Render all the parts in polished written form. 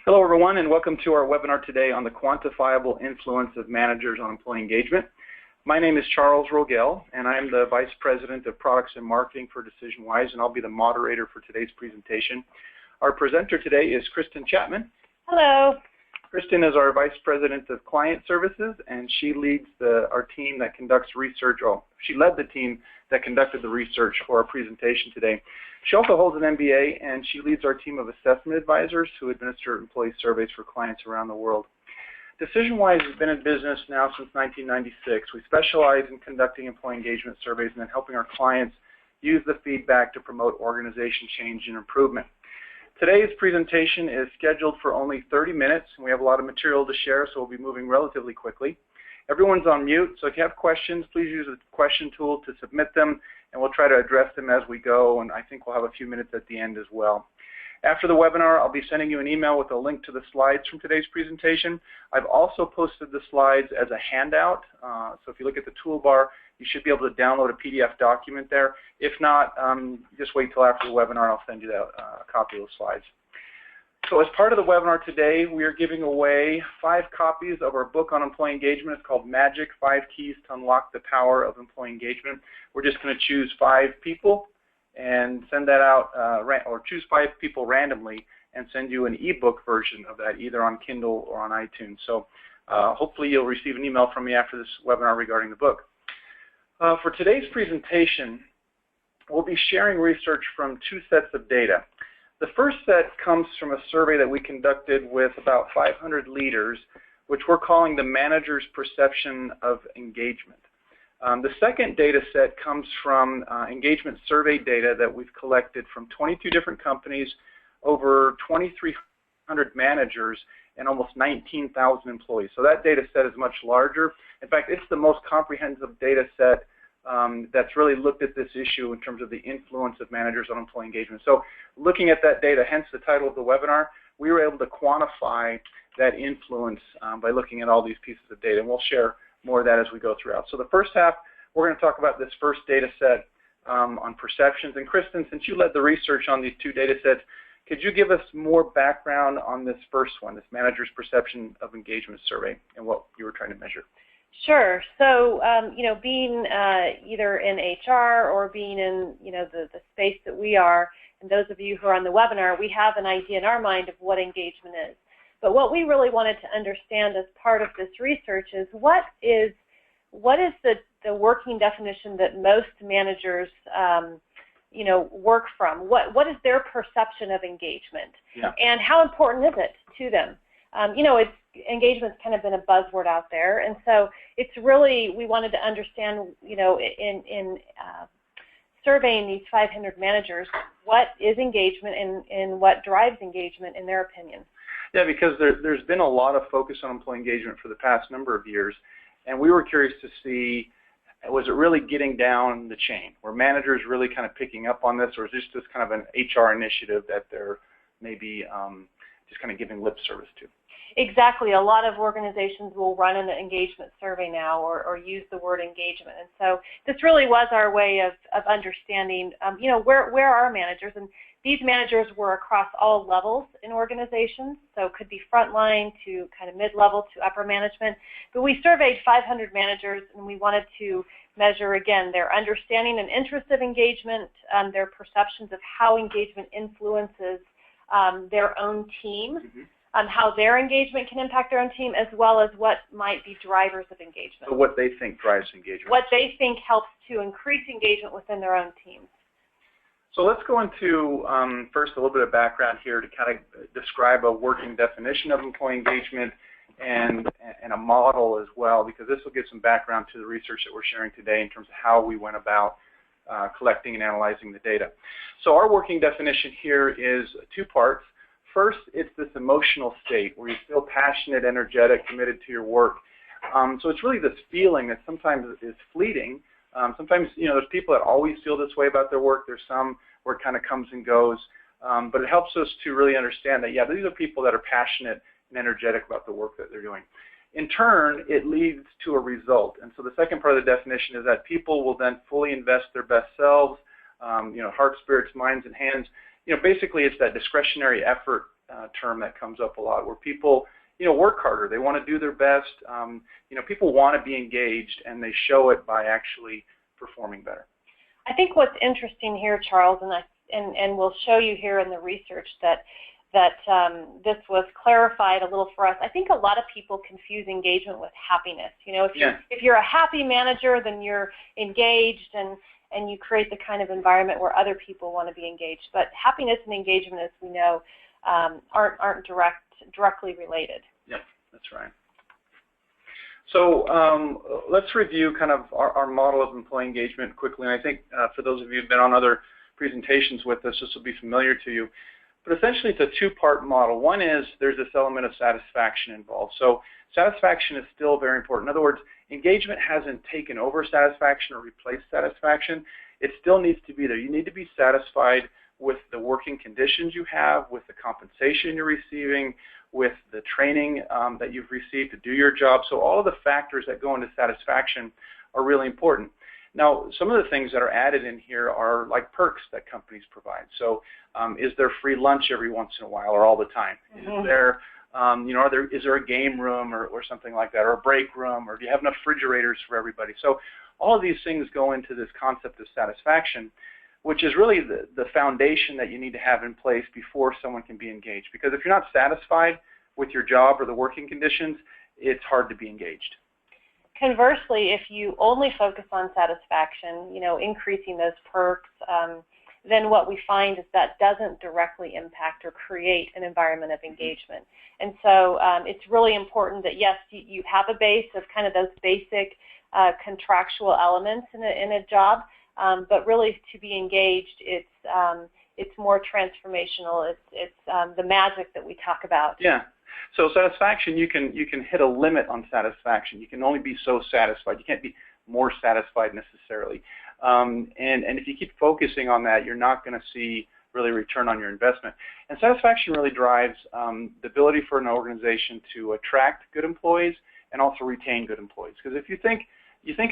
Hello everyone, and welcome to our webinar today on the quantifiable influence of managers on employee engagement. My name is Charles Rogel, and I'm the Vice President of Products and Marketing for DecisionWise, and I'll be the moderator for today's presentation. Our presenter today is Kristen Chapman. Hello. Kristen is our Vice President of Client Services, and she leads our team that conducts research. She led the team that conducted the research for our presentation today. She also holds an MBA, and she leads our team of assessment advisors who administer employee surveys for clients around the world. DecisionWise has been in business now since 1996. We specialize in conducting employee engagement surveys and then helping our clients use the feedback to promote organization change and improvement. Today's presentation is scheduled for only 30 minutes, and we have a lot of material to share, so we'll be moving relatively quickly. Everyone's on mute, so if you have questions, please use the question tool to submit them, and we'll try to address them as we go, and I think we'll have a few minutes at the end as well. After the webinar, I'll be sending you an email with a link to the slides from today's presentation. I've also posted the slides as a handout, so if you look at the toolbar, you should be able to download a PDF document there. If not, just wait till after the webinar and I'll send you a copy of the slides. So as part of the webinar today, we are giving away 5 copies of our book on employee engagement. It's called Magic: 5 Keys to Unlock the Power of Employee Engagement. We're just going to choose 5 people and send that out, or choose 5 people randomly and send you an ebook version of that, either on Kindle or on iTunes. So hopefully you'll receive an email from me after this webinar regarding the book. For today's presentation, we'll be sharing research from 2 sets of data. The first set comes from a survey that we conducted with about 500 leaders, which we're calling the manager's perception of engagement. The second data set comes from engagement survey data that we've collected from 22 different companies, over 2,300 managers, and almost 19,000 employees. So that data set is much larger. In fact, it's the most comprehensive data set that's really looked at this issue in terms of the influence of managers on employee engagement. So looking at that data, hence the title of the webinar, we were able to quantify that influence by looking at all these pieces of data, and we'll share more of that as we go throughout. So the first half, we're going to talk about this first data set on perceptions. And Kristen, since you led the research on these 2 data sets, could you give us more background on this first one, this manager's perception of engagement survey, and what you were trying to measure? Sure. So, being either in HR or being in, the space that we are, and those of you who are on the webinar, we have an idea in our mind of what engagement is. But what we really wanted to understand as part of this research is what is the working definition that most managers work from? What is their perception of engagement? Yeah. And how important is it to them? Engagement's kind of been a buzzword out there, and so it's really, we wanted to understand, in surveying these 500 managers, what is engagement and what drives engagement in their opinion. Yeah, because there's been a lot of focus on employee engagement for the past number of years, and we were curious to see, was it really getting down the chain? Were managers really kind of picking up on this, or is this just kind of an HR initiative that they're maybe just kind of giving lip service to? Exactly. A lot of organizations will run an engagement survey now or use the word engagement. And so this really was our way of understanding, where are managers? And these managers were across all levels in organizations, so it could be frontline to kind of mid-level to upper management. But we surveyed 500 managers, and we wanted to measure, again, their understanding and interest of engagement, their perceptions of how engagement influences their own team, how their engagement can impact their own team, as well as what might be drivers of engagement. So what they think drives engagement. What they think helps to increase engagement within their own teams. So let's go into first a little bit of background here to kind of describe a working definition of employee engagement and a model as well, because this will give some background to the research that we're sharing today in terms of how we went about collecting and analyzing the data. So our working definition here is 2 parts. First, it's this emotional state where you feel passionate, energetic, committed to your work. So it's really this feeling that sometimes is fleeting. Sometimes, there's people that always feel this way about their work. There's some where it kind of comes and goes. But it helps us to really understand that, yeah, these are people that are passionate and energetic about the work that they're doing. In turn, it leads to a result. And so the second part of the definition is that people will then fully invest their best selves, heart, spirits, minds, and hands. Basically it's that discretionary effort term that comes up a lot, where people, work harder. They want to do their best. People want to be engaged, and they show it by actually performing better. I think what's interesting here, Charles, and we'll show you here in the research that this was clarified a little for us. I think a lot of people confuse engagement with happiness. If you're a happy manager, then you're engaged and you create the kind of environment where other people want to be engaged. But happiness and engagement, as we know, aren't directly related. Yep, that's right. So let's review kind of our model of employee engagement quickly. And I think for those of you who've been on other presentations with us, this will be familiar to you. But essentially, it's a two-part model. One is there's this element of satisfaction involved. So satisfaction is still very important. In other words, engagement hasn't taken over satisfaction or replaced satisfaction. It still needs to be there. You need to be satisfied with the working conditions you have, with the compensation you're receiving, with the training that you've received to do your job. So all of the factors that go into satisfaction are really important. Now, some of the things that are added in here are like perks that companies provide. So is there free lunch every once in a while or all the time? Mm-hmm. Is there, is there a game room or something like that, or a break room, or do you have enough refrigerators for everybody? So all of these things go into this concept of satisfaction, which is really the foundation that you need to have in place before someone can be engaged. Because if you're not satisfied with your job or the working conditions, it's hard to be engaged. Conversely, if you only focus on satisfaction, increasing those perks, then what we find is that doesn't directly impact or create an environment of engagement. And so it's really important that, yes, you have a base of kind of those basic contractual elements in a job, but really to be engaged, it's more transformational. It's the magic that we talk about. Yeah. So satisfaction, you can hit a limit on satisfaction. You can only be so satisfied. You can't be more satisfied necessarily. And if you keep focusing on that, you're not going to see really return on your investment. And satisfaction really drives the ability for an organization to attract good employees and also retain good employees. Because if you think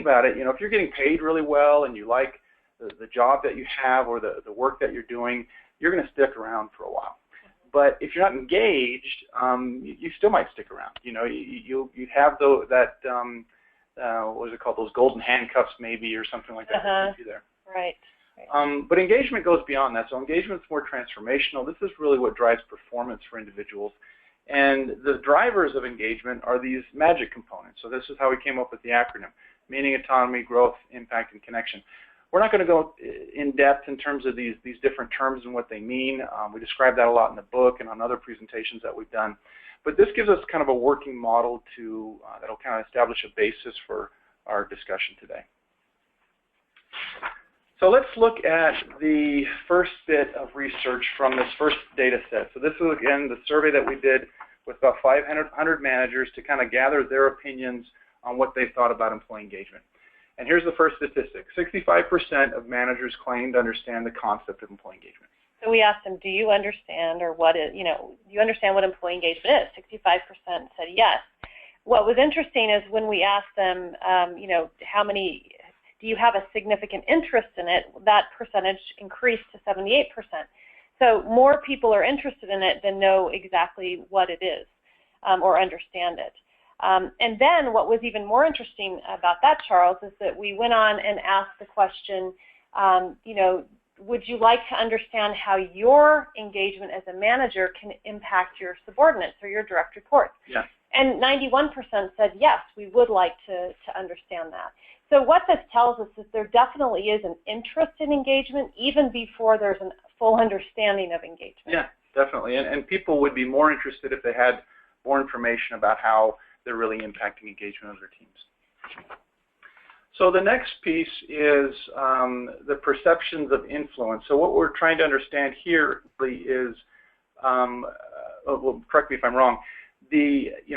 about it, if you're getting paid really well and you like the job that you have or the work that you're doing, you're going to stick around for a while. But if you're not engaged, you still might stick around. You have what is it called? Those golden handcuffs, maybe, or something like that. That keep you there. Right. But engagement goes beyond that. So engagement is more transformational. This is really what drives performance for individuals. And the drivers of engagement are these magic components. So this is how we came up with the acronym: meaning, autonomy, growth, impact, and connection. We're not going to go in depth in terms of these different terms and what they mean. We describe that a lot in the book and on other presentations that we've done. But this gives us kind of a working model that'll kind of establish a basis for our discussion today. So let's look at the first bit of research from this first data set. So this is, again, the survey that we did with about 500 managers to kind of gather their opinions on what they thought about employee engagement. And here's the first statistic. 65% of managers claim to understand the concept of employee engagement. So we asked them, do you understand, or do you understand what employee engagement is? 65% said yes. What was interesting is when we asked them, how many, do you have a significant interest in it, that percentage increased to 78%. So more people are interested in it than know exactly what it is or understand it. And then what was even more interesting about that, Charles, is that we went on and asked the question, would you like to understand how your engagement as a manager can impact your subordinates or your direct reports? Yeah. And 91% said, yes, we would like to understand that. So what this tells us is there definitely is an interest in engagement even before there's a full understanding of engagement. Yeah, definitely. And people would be more interested if they had more information about how they're really impacting engagement of their teams. So the next piece is the perceptions of influence. So what we're trying to understand here really is, well, correct me if I'm wrong,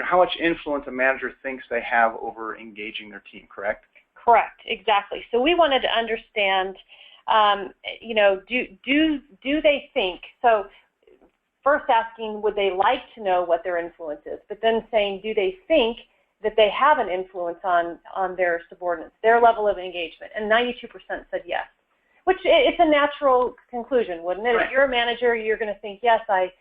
how much influence a manager thinks they have over engaging their team, correct? Correct, exactly. So we wanted to understand, do they think, so first asking, would they like to know what their influence is, but then saying, do they think that they have an influence on their subordinates, their level of engagement? And 92% said yes, which it's a natural conclusion, wouldn't it? Right. If you're a manager, you're going to think, yes, I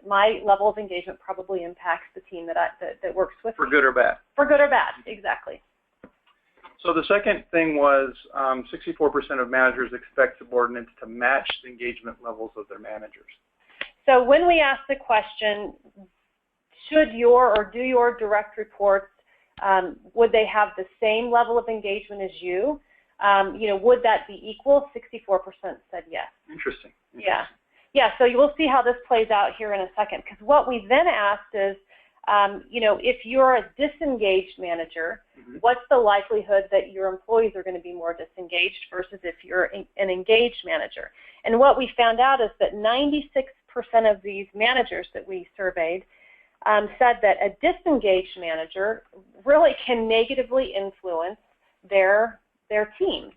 my level of engagement probably impacts the team that works with me. For good or bad? For good or bad, exactly. So the second thing was 64% of managers expect subordinates to match the engagement levels of their managers. So when we ask the question, do your direct reports, would they have the same level of engagement as you? Would that be equal? 64% said yes. Interesting. Yeah, so you will see how this plays out here in a second, because what we then asked is, if you're a disengaged manager, what's the likelihood that your employees are going to be more disengaged versus if you're an engaged manager? And what we found out is that 96% of these managers that we surveyed said that a disengaged manager really can negatively influence their teams.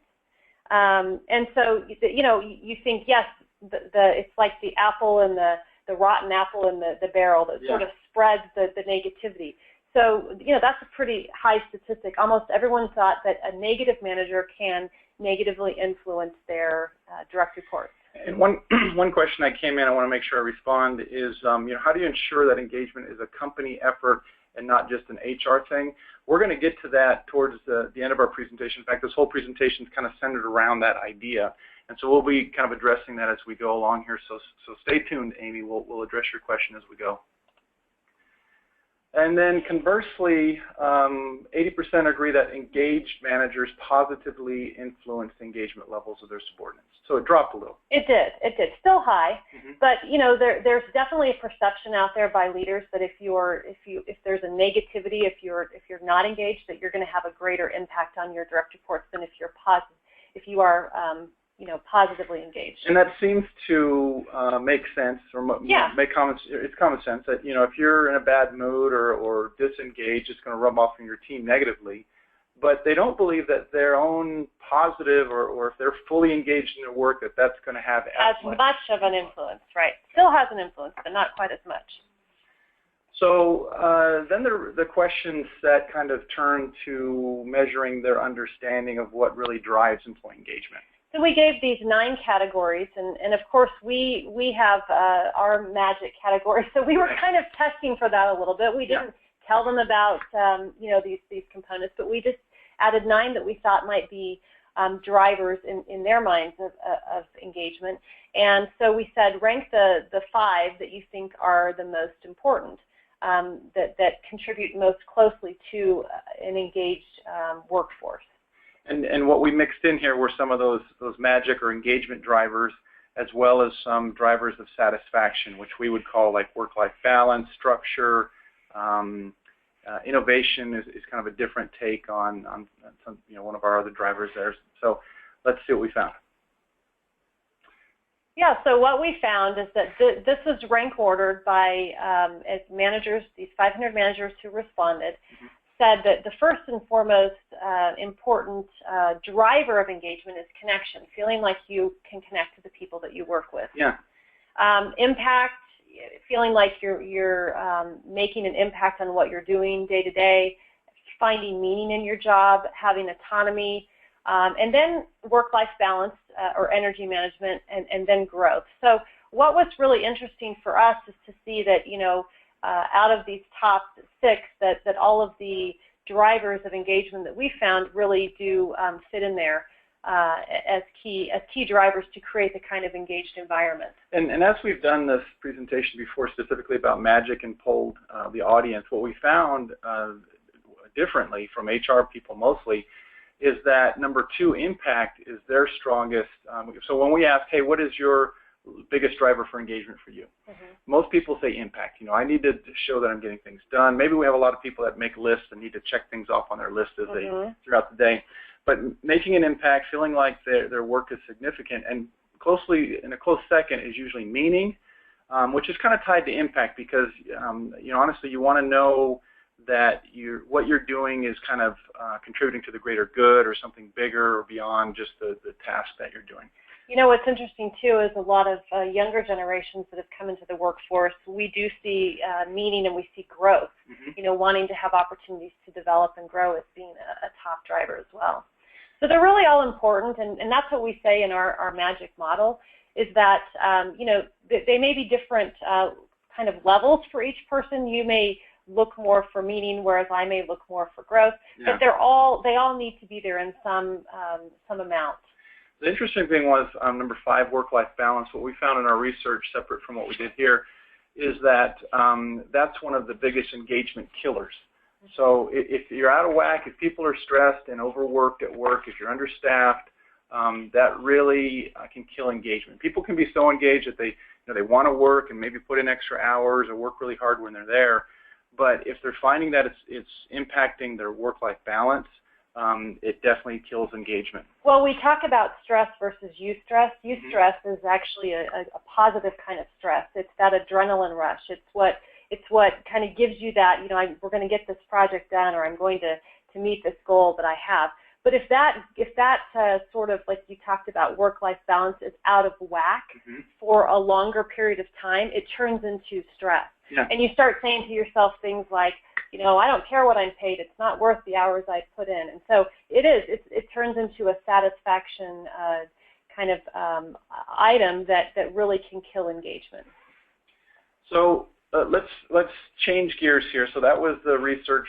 And so, you think, yes, it's like the apple and the rotten apple in the barrel that sort of spreads the negativity. So, that's a pretty high statistic. Almost everyone thought that a negative manager can negatively influence their direct reports. And one question that came in, I want to make sure I respond, is how do you ensure that engagement is a company effort and not just an HR thing? We're going to get to that towards the end of our presentation. In fact, this whole presentation is kind of centered around that idea. And so we'll be kind of addressing that as we go along here. So stay tuned, Amy. We'll address your question as we go. And then conversely, 80% agree that engaged managers positively influence the engagement levels of their subordinates. So it dropped a little. It did. Still high, but there's definitely a perception out there by leaders that if there's a negativity, if you're not engaged, that you're going to have a greater impact on your direct reports than if you are positively engaged. And that seems to make sense, or it's common sense that if you're in a bad mood or disengaged, it's going to rub off on your team negatively. But they don't believe that their own positive or if they're fully engaged in their work, that's going to have as much of an influence, right? Still has an influence, but not quite as much. So then the question set kind of turned to measuring their understanding of what really drives employee engagement. So we gave these 9 categories, and of course we have our magic category. So we were kind of testing for that a little bit. We didn't tell them about these components, but we just added 9 that we thought might be drivers in their minds of engagement. And so we said rank the 5 that you think are the most important, that contribute most closely to an engaged workforce. And what we mixed in here were some of those magic or engagement drivers, as well as some drivers of satisfaction, which we would call like work-life balance, structure. Innovation is kind of a different take on some, one of our other drivers there. So let's see what we found. Yeah, so what we found is that this was rank ordered by as managers, these 500 managers who responded, said that the first and foremost important driver of engagement is connection, feeling like you can connect to the people that you work with. Yeah. Impact, feeling like you're making an impact on what you're doing day to day, finding meaning in your job, having autonomy, and then work-life balance or energy management, and then growth. So what was really interesting for us is to see that, out of these top 6, that all of the drivers of engagement that we found really do fit in there as key drivers to create the kind of engaged environment. And as we've done this presentation before, specifically about magic, and polled the audience, what we found differently from HR people mostly is that number 2, impact, is their strongest. So when we ask, hey, what is your biggest driver for engagement for you? Most people say impact. I need to show that I'm getting things done. Maybe we have a lot of people that make lists and need to check things off on their list as they throughout the day. But making an impact, feeling like their work is significant, and in a close second is usually meaning, which is kind of tied to impact because, honestly, you want to know that what you're doing is kind of contributing to the greater good or something bigger or beyond just the task that you're doing. What's interesting, too, is a lot of younger generations that have come into the workforce, we do see meaning and we see growth, wanting to have opportunities to develop and grow as being a top driver as well. So they're really all important, and that's what we say in our magic model, is that, they may be different kind of levels for each person. You may look more for meaning, whereas I may look more for growth. Yeah. But they all need to be there in some amount. The interesting thing was number 5, work-life balance. What we found in our research, separate from what we did here, is that that's one of the biggest engagement killers. So if you're out of whack, if people are stressed and overworked at work, if you're understaffed, that really can kill engagement. People can be so engaged that they want to work and maybe put in extra hours or work really hard when they're there. But if they're finding that it's impacting their work-life balance, it definitely kills engagement. Well, we talk about stress versus eustress. Eustress is actually a positive kind of stress. It's that adrenaline rush. It's what kind of gives you that, we're going to get this project done, or I'm going to meet this goal that I have. But if that sort of, like you talked about, work-life balance is out of whack for a longer period of time, it turns into stress. Yeah. And you start saying to yourself things like, I don't care what I'm paid. It's not worth the hours I put in. And so it turns into a satisfaction kind of item that really can kill engagement. So let's change gears here. So that was the research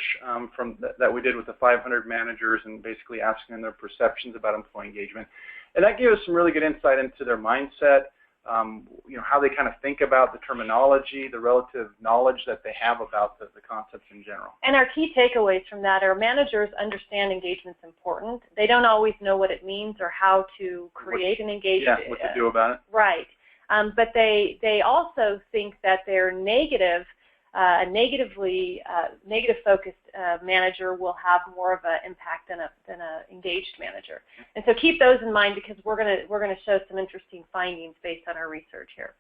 that we did with the 500 managers and basically asking them their perceptions about employee engagement. And that gave us some really good insight into their mindset, how they kind of think about the terminology, the relative knowledge that they have about the concepts in general. And our key takeaways from that are managers understand engagement's important. They don't always know what it means or how to create an engagement. Yeah, what to do about it. Right. But they also think that their negative focused manager will have more of an impact than a engaged manager. And so keep those in mind, because we're gonna show some interesting findings based on our research here.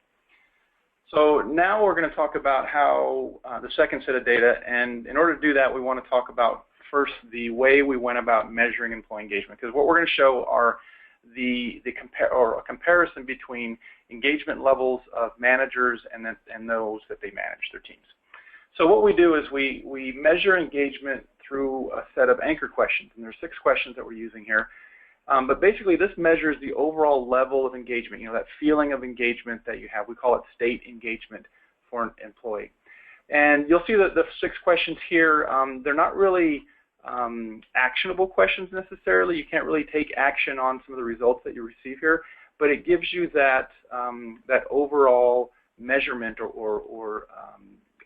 So now we're going to talk about how the second set of data, and in order to do that, we want to talk about first the way we went about measuring employee engagement, because what we're going to show are a comparison between engagement levels of managers and those that they manage, their teams. So what we do is we measure engagement through a set of anchor questions, and there's 6 questions that we're using here. But basically, this measures the overall level of engagement, that feeling of engagement that you have. We call it state engagement for an employee. And you'll see that the 6 questions here, they're not really actionable questions necessarily. You can't really take action on some of the results that you receive here, but it gives you that overall measurement or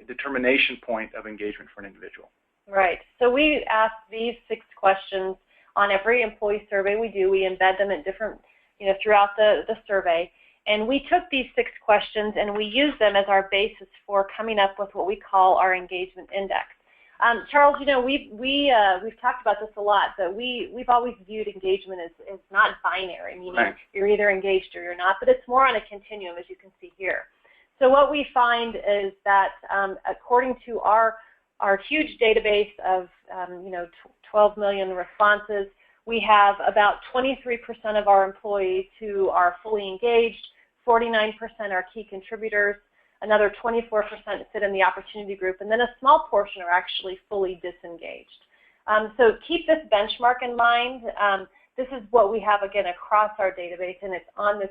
determination point of engagement for an individual. Right. So we ask these 6 questions on every employee survey we do. We embed them in different, throughout the survey. And we took these 6 questions and we used them as our basis for coming up with what we call our engagement index. Charles, we've talked about this a lot, but we've always viewed engagement as not binary, meaning right. You're either engaged or you're not, but it's more on a continuum, as you can see here. So what we find is that according to our huge database of 12 million responses, we have about 23% of our employees who are fully engaged, 49% are key contributors, another 24% sit in the opportunity group, and then a small portion are actually fully disengaged. So keep this benchmark in mind. This is what we have, again, across our database, and it's on this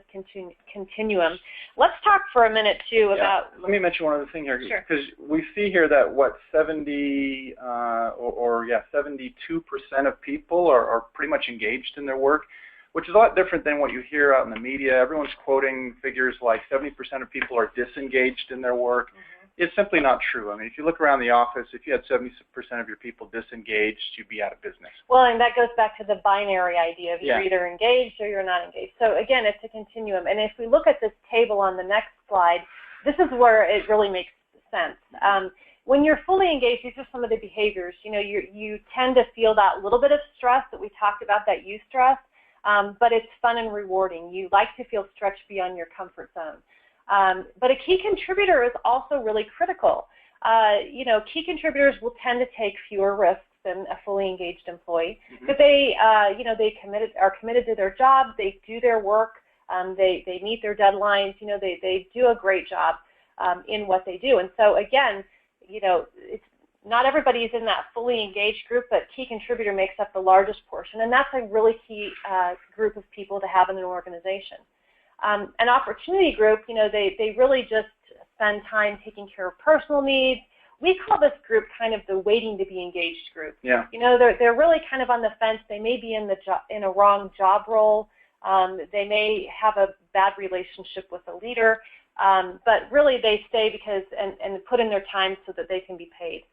continuum. Let's talk for a minute, too, about... Let me mention one other thing here. Sure. Because we see here that, 72% of people are pretty much engaged in their work, which is a lot different than what you hear out in the media. Everyone's quoting figures like 70% of people are disengaged in their work. Mm-hmm. It's simply not true. I mean, if you look around the office, if you had 70% of your people disengaged, you'd be out of business. Well, and that goes back to the binary idea of you're yeah. either engaged or you're not engaged. So again, it's a continuum. And if we look at this table on the next slide, this is where it really makes sense. When you're fully engaged, these are some of the behaviors. You tend to feel that little bit of stress that we talked about, that eustress, but it's fun and rewarding. You like to feel stretched beyond your comfort zone. But a key contributor is also really critical. Key contributors will tend to take fewer risks than a fully engaged employee, mm-hmm. but they are committed to their job. They do their work. They meet their deadlines. They do a great job in what they do. And so again, it's not everybody is in that fully engaged group, but key contributor makes up the largest portion, and that's a really key group of people to have in an organization. An opportunity group, they really just spend time taking care of personal needs. We call this group kind of the waiting to be engaged group. Yeah. They're really kind of on the fence. They may be in a wrong job role. They may have a bad relationship with a leader, but really they stay because and put in their time so that they can be paid.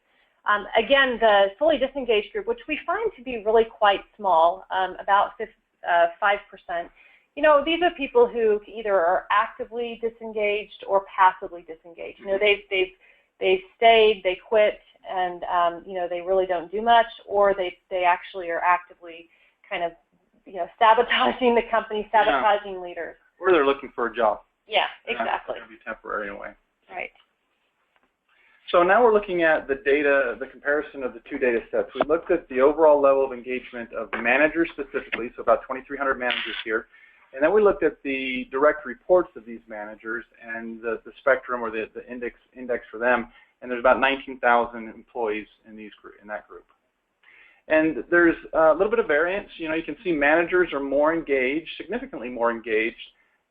Again, the fully disengaged group, which we find to be really quite small, about 5%. These are people who either are actively disengaged or passively disengaged. They've stayed, they quit, and they really don't do much, or they actually are actively kind of sabotaging the company, sabotaging leaders. Or they're looking for a job. Yeah, exactly. It's going to be temporary in a way. Right. So now we're looking at the data, the comparison of the two data sets. We looked at the overall level of engagement of managers specifically, so about 2,300 managers here. And then we looked at the direct reports of these managers and the spectrum or the index for them. And there's about 19,000 employees in that group. And there's a little bit of variance. You can see managers are more engaged, significantly more engaged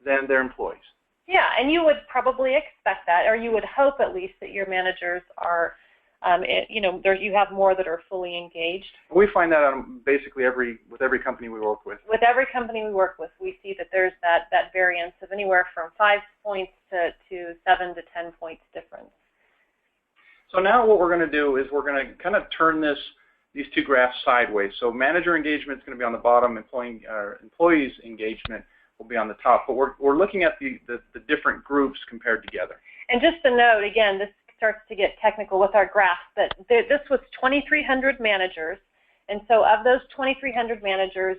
than their employees. Yeah, and you would probably expect that, or you would hope at least that your managers are, you have more that are fully engaged. We find that basically with every company we work with. With every company we work with, we see that there's that variance of anywhere from 5 points to 7 to 10 points difference. So now what we're going to do is we're going to kind of turn these two graphs sideways. So manager engagement is going to be on the bottom, employees engagement will be on the top. But we're looking at the different groups compared together. And just a note, again, this starts to get technical with our graphs, but this was 2,300 managers. And so of those 2,300 managers,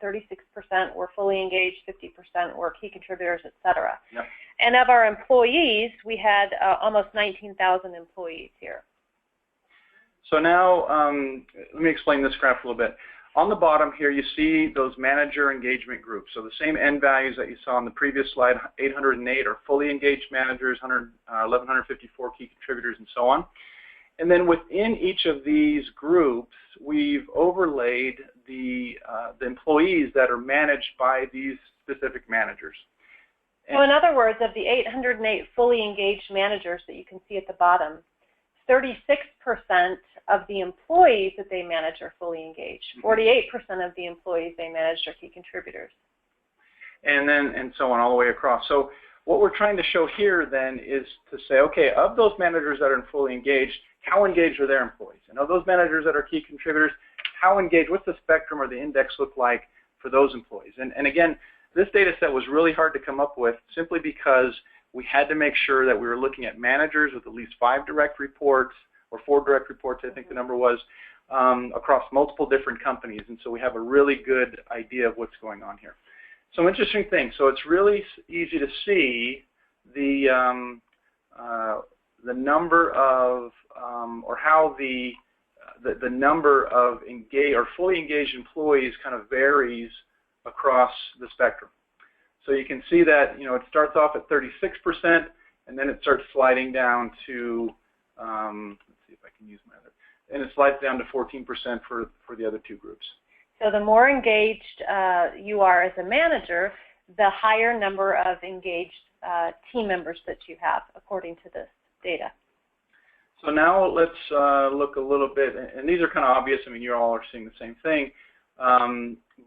36% were fully engaged, 50% were key contributors, et cetera. Yep. And of our employees, we had almost 19,000 employees here. So now let me explain this graph a little bit. On the bottom here, you see those manager engagement groups. So the same end values that you saw on the previous slide, 808 are fully engaged managers, 1,154 key contributors, and so on. And then within each of these groups, we've overlaid the employees that are managed by these specific managers. So in other words, of the 808 fully engaged managers that you can see at the bottom, 36% of the employees that they manage are fully engaged. 48% of the employees they manage are key contributors. And so on all the way across. So what we're trying to show here then is to say, okay, of those managers that are fully engaged, how engaged are their employees? And of those managers that are key contributors, how engaged, what's the spectrum or the index look like for those employees? And again, this data set was really hard to come up with simply because we had to make sure that we were looking at managers with at least 5 direct reports, or 4 direct reports, I think the number was, across multiple different companies. And so we have a really good idea of what's going on here. Some interesting things. So it's really easy to see the number of, or how the number of engaged or fully engaged employees kind of varies across the spectrum. So you can see that it starts off at 36%, and then it starts sliding down to let's see if I can use my other, and it slides down to 14% for the other two groups. So the more engaged you are as a manager, the higher number of engaged team members that you have, according to this data. So now let's look a little bit, and these are kind of obvious. I mean, you all are seeing the same thing.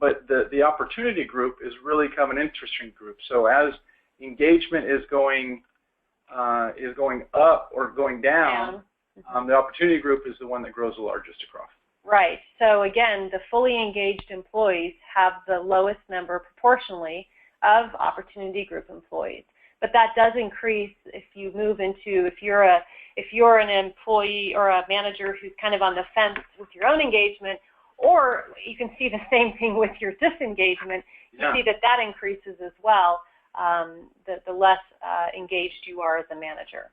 But the opportunity group is really kind of an interesting group. So as engagement is going up or going down, the opportunity group is the one that grows the largest across. Right. So again, the fully engaged employees have the lowest number proportionally of opportunity group employees. But that does increase if you move into, if you're an employee or a manager who's kind of on the fence with your own engagement, or you can see the same thing with your disengagement. You see that increases as well, the less engaged you are as a manager.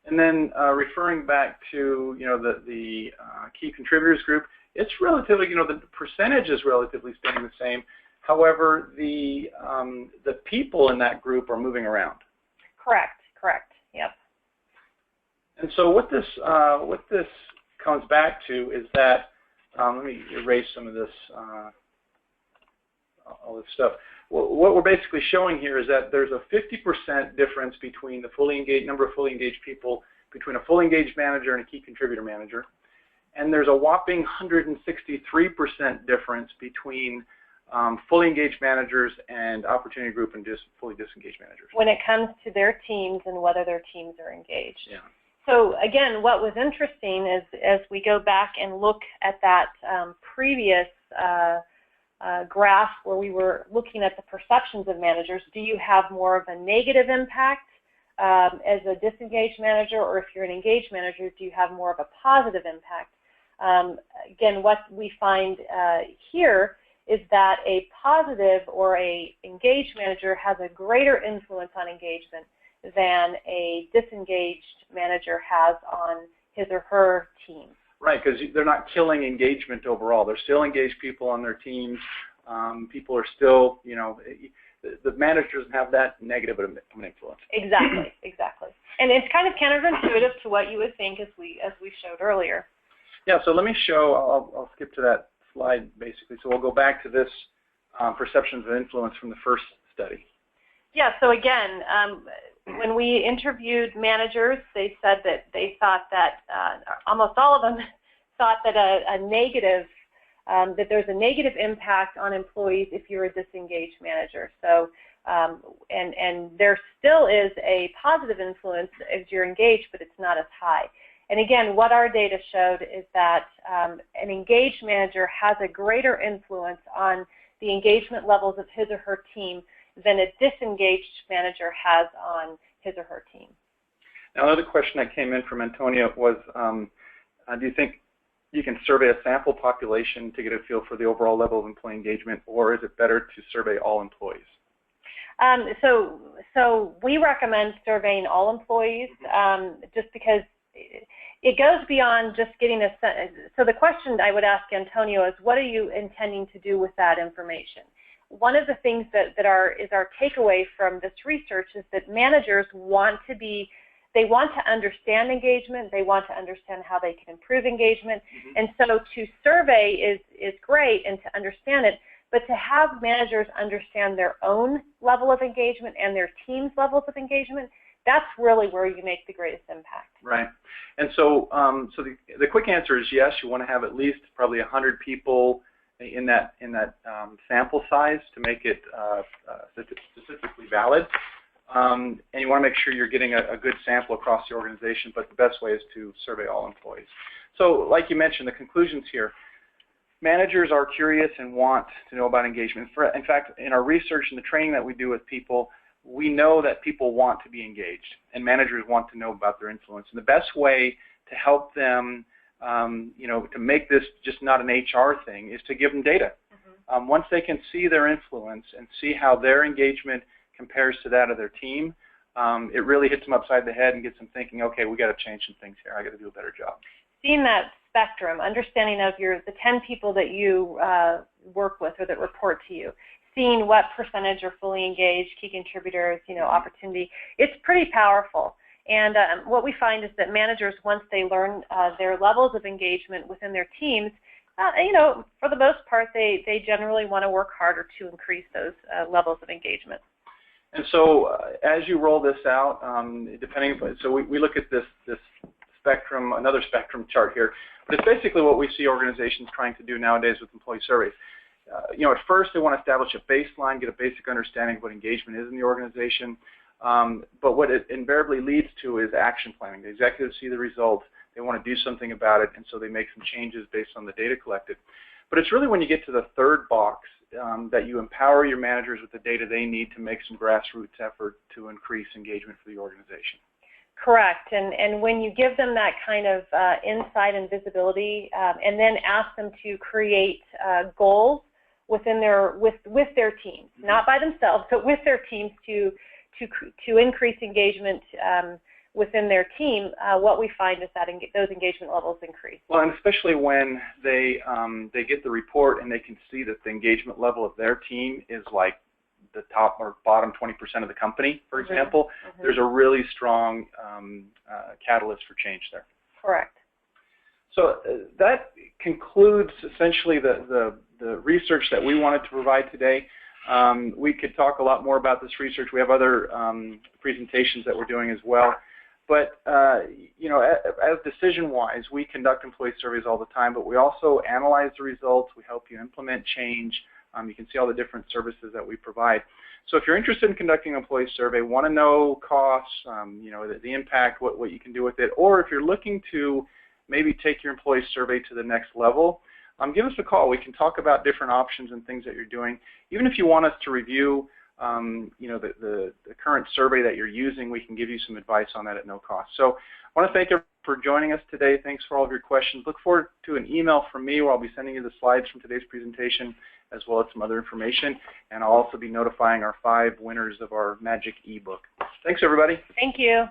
And then referring back to the key contributors group, it's relatively, the percentage is relatively staying the same. However, the people in that group are moving around. Correct. Yep. And so what this comes back to is that let me erase some of this all this stuff. what we're basically showing here is that there's a 50% difference between the number of fully engaged people between a fully engaged manager and a key contributor manager. And there's a whopping 163% difference between fully engaged managers and opportunity group and just fully disengaged managers. When it comes to their teams and whether their teams are engaged. Yeah. So again, what was interesting is as we go back and look at that previous graph where we were looking at the perceptions of managers, do you have more of a negative impact as a disengaged manager, or if you're an engaged manager, do you have more of a positive impact? Again, what we find here is that a positive or a engaged manager has a greater influence on engagement than a disengaged manager has on his or her team. Right, because they're not killing engagement overall. They're still engaged people on their teams. People are still, you know, the manager doesn't have that negative of an influence. Exactly, exactly. And it's kind of counterintuitive to what you would think as we showed earlier. Yeah, so let me show, I'll skip to that slide basically. So we'll go back to this perceptions of influence from the first study. Yeah, so again, when we interviewed managers, they said that they thought that, almost all of them thought that that there's a negative impact on employees if you're a disengaged manager. So, and there still is a positive influence as you're engaged, but it's not as high. And again, what our data showed is that an engaged manager has a greater influence on the engagement levels of his or her team than a disengaged manager has on his or her team. Now, another question that came in from Antonia was, do you think you can survey a sample population to get a feel for the overall level of employee engagement, or is it better to survey all employees? So we recommend surveying all employees just because it goes beyond just getting a sense. So the question I would ask Antonio is, what are you intending to do with that information? One of the things that is our takeaway from this research is that managers want to understand engagement, they want to understand how they can improve engagement, and so to survey is great and to understand it, but to have managers understand their own level of engagement and their team's levels of engagement, that's really where you make the greatest impact. Right. And so, the quick answer is yes, you want to have at least probably 100 people in that sample size to make it statistically valid. And you want to make sure you're getting a good sample across the organization, but the best way is to survey all employees. So like you mentioned, the conclusions here, managers are curious and want to know about engagement. In fact, in our research and the training that we do with people, we know that people want to be engaged and managers want to know about their influence. And the best way to help them, to make this just not an HR thing is to give them data. Once they can see their influence and see how their engagement compares to that of their team, it really hits them upside the head and gets them thinking, okay, we got to change some things here. I got to do a better job. Seeing that spectrum, understanding of the 10 people that you work with or that report to you, seeing what percentage are fully engaged, key contributors, opportunity, it's pretty powerful. And what we find is that managers, once they learn their levels of engagement within their teams, for the most part, they generally want to work harder to increase those levels of engagement. And so as you roll this out, so we look at this spectrum, another spectrum chart here, but it's basically what we see organizations trying to do nowadays with employee surveys. At first they want to establish a baseline, get a basic understanding of what engagement is in the organization, but what it invariably leads to is action planning. The executives see the results, they want to do something about it, and so they make some changes based on the data collected. But it's really when you get to the third box that you empower your managers with the data they need to make some grassroots effort to increase engagement for the organization. Correct, and when you give them that kind of insight and visibility, and then ask them to create goals within with their teams, not by themselves, but with their teams to increase engagement within their team, what we find is that those engagement levels increase. Well, and especially when they get the report and they can see that the engagement level of their team is like the top or bottom 20% of the company, for example, there's a really strong catalyst for change there. Correct. So that concludes essentially the research that we wanted to provide today. We could talk a lot more about this research. We have other presentations that we're doing as well. But, you know, as DecisionWise, we conduct employee surveys all the time, but we also analyze the results. We help you implement change. You can see all the different services that we provide. So if you're interested in conducting an employee survey, want to know costs, you know, the impact, what you can do with it, or if you're looking to maybe take your employee survey to the next level, give us a call. We can talk about different options and things that you're doing. Even if you want us to review you know, the current survey that you're using, we can give you some advice on that at no cost. So I want to thank everyone for joining us today. Thanks for all of your questions. Look forward to an email from me where I'll be sending you the slides from today's presentation as well as some other information. And I'll also be notifying our 5 winners of our magic ebook. Thanks, everybody. Thank you.